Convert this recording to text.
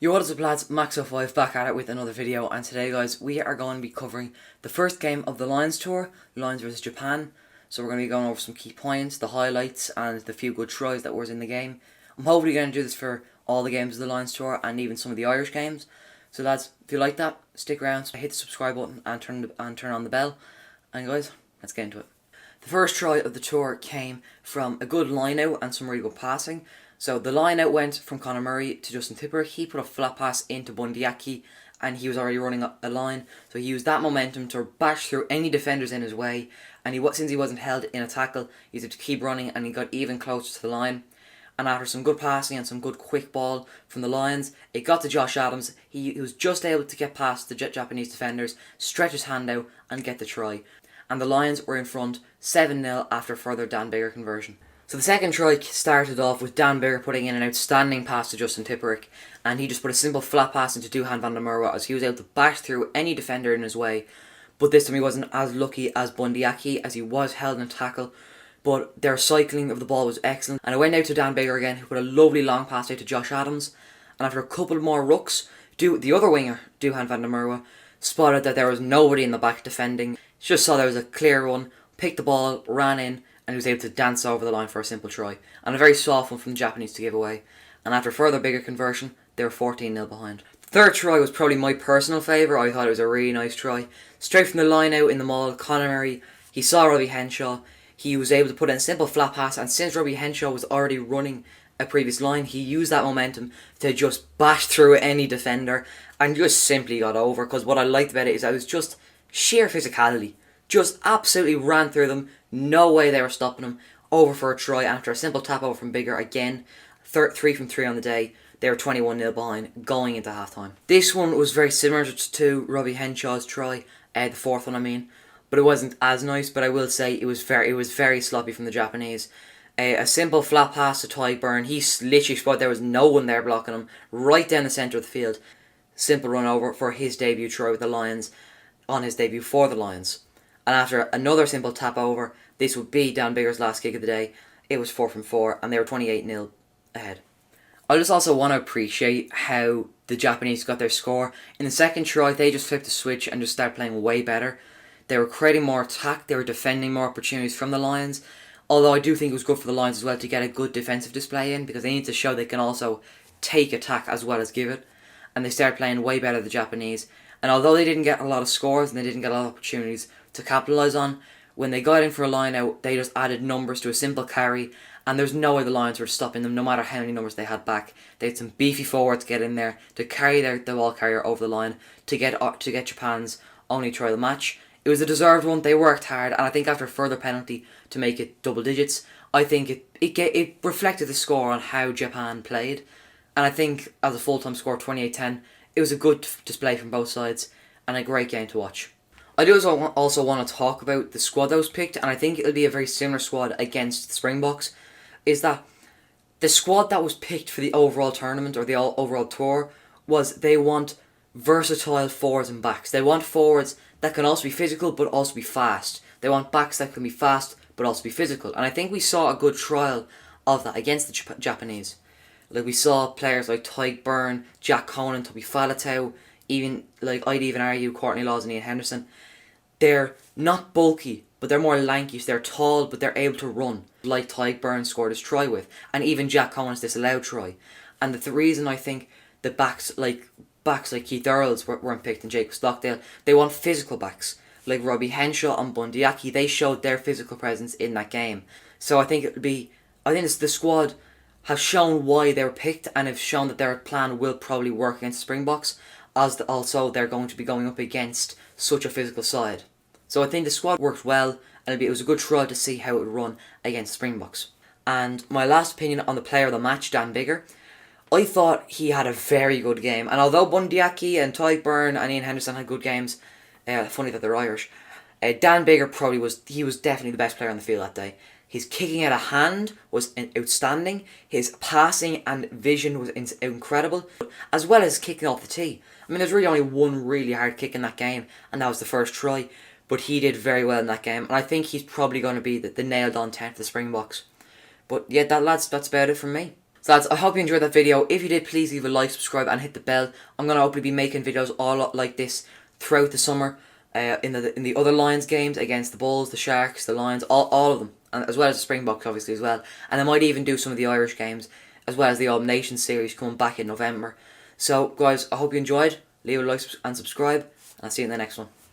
Yo, what is up lads, Max05 back at it with another video, and today guys we are going to be covering the first game of the Lions Tour, Lions vs Japan. So we're going to be going over some key points, the highlights and the few good tries that was in the game. I'm hopefully going to do this for all the games of the Lions Tour and even some of the Irish games. So lads, if you like that, stick around, hit the subscribe button and turn on the bell. And guys, let's get into it. The first try of the tour came from a good line out and some really good passing. So the line out went from Conor Murray to Justin Tipper. He put a flat pass into Bundyaki and he was already running a line. So he used that momentum to bash through any defenders in his way. And since he wasn't held in a tackle, he had to keep running and he got even closer to the line. And after some good passing and some good quick ball from the Lions, it got to Josh Adams. He was just able to get past the Japanese defenders, stretch his hand out and get the try. And the Lions were in front 7-0 after further Dan Biggar conversion. So the second try started off with Dan Biggar putting in an outstanding pass to Justin Tipuric, and he just put a simple flat pass into Duhan van der Merwe as he was able to bash through any defender in his way. But this time he wasn't as lucky as Bundyaki as he was held in a tackle, but their cycling of the ball was excellent, and it went out to Dan Biggar again, who put a lovely long pass out to Josh Adams. And after a couple more rucks, the other winger, Duhan van der Merwe, spotted that there was nobody in the back defending. He just saw there was a clear run, picked the ball, ran in, and he was able to dance over the line for a simple try. And a very soft one from the Japanese to give away. And after further Biggar conversion, they were 14-0 behind. The third try was probably my personal favourite. I thought it was a really nice try. Straight from the line out in the maul, Conor Murray, he saw Robbie Henshaw. He was able to put in a simple flat pass, and since Robbie Henshaw was already running a previous line, he used that momentum to just bash through any defender and just simply got over. Because what I liked about it is that it was just sheer physicality. Just absolutely ran through them. No way they were stopping him. Over for a try after a simple tap over from Biggar again. 3 from 3 on the day. They were 21-0 behind going into half-time. This one was very similar to Robbie Henshaw's try, the fourth one I mean. But it wasn't as nice, but I will say it was very sloppy from the Japanese. A simple flat pass to Tyburn. He literally spotted there was no one there blocking him. Right down the centre of the field. Simple run over for his debut try with the Lions. On his debut for the Lions. And after another simple tap over, this would be Dan Biggar's last kick of the day. It was 4 from 4 and they were 28-0 ahead. I just also want to appreciate how the Japanese got their score. In the second try, they just flipped the switch and just started playing way better. They were creating more attack, they were defending more opportunities from the Lions. Although I do think it was good for the Lions as well to get a good defensive display in, because they need to show they can also take attack as well as give it. And they started playing way better, the Japanese. And although they didn't get a lot of scores and they didn't get a lot of opportunities to capitalise on, when they got in for a line out, they just added numbers to a simple carry, and there's no way the Lions were stopping them no matter how many numbers they had back. They had some beefy forwards get in there to carry the ball carrier over the line to get Japan's only try of the match. It was a deserved one, they worked hard, and I think after a further penalty to make it double digits, I think it reflected the score on how Japan played. And I think as a full-time score of 28-10, it was a good display from both sides and a great game to watch. I do also want to talk about the squad that was picked, and I think it'll be a very similar squad against the Springboks. Is that the squad that was picked for the overall tournament or the overall tour was they want versatile forwards and backs. They want forwards that can also be physical but also be fast. They want backs that can be fast but also be physical. And I think we saw a good trial of that against the Japanese. Like we saw players like Tyke Byrne, Jack Conan, Toby Faletau, I'd even argue Courtney Laws and Ian Henderson. They're not bulky, but they're more lanky. So they're tall, but they're able to run, like Tyke Byrne scored his try with, and even Jack Conan's disallowed try. And the reason I think the backs like Keith Earls weren't picked and Jacob Stockdale, they want physical backs. Like Robbie Henshaw and Bundyaki, they showed their physical presence in that game. So I think the squad have shown why they were picked and have shown that their plan will probably work against the Springboks, as also they're going to be going up against such a physical side. So I think the squad worked well, and it was a good trial to see how it would run against the Springboks. And my last opinion on the player of the match, Dan Biggar, I thought he had a very good game. And although Bundyaki and Tyke Byrne and Ian Henderson had good games, funny that they're Irish, Dan Biggar was definitely the best player on the field that day. His kicking out of hand was outstanding. His passing and vision was incredible, as well as kicking off the tee. I mean, there's really only one really hard kick in that game, and that was the first try. But he did very well in that game, and I think he's probably going to be the nailed-on 10 for the Springboks. But yeah, that's about it from me. So So lads, I hope you enjoyed that video. If you did, please leave a like, subscribe and hit the bell. I'm going to hopefully be making videos all like this throughout the summer. In the other Lions games against the Bulls, the Sharks, the Lions, all of them. And as well as the Springboks obviously as well. And I might even do some of the Irish games as well as the All Nations series coming back in November. So guys, I hope you enjoyed. Leave a like and subscribe. And I'll see you in the next one.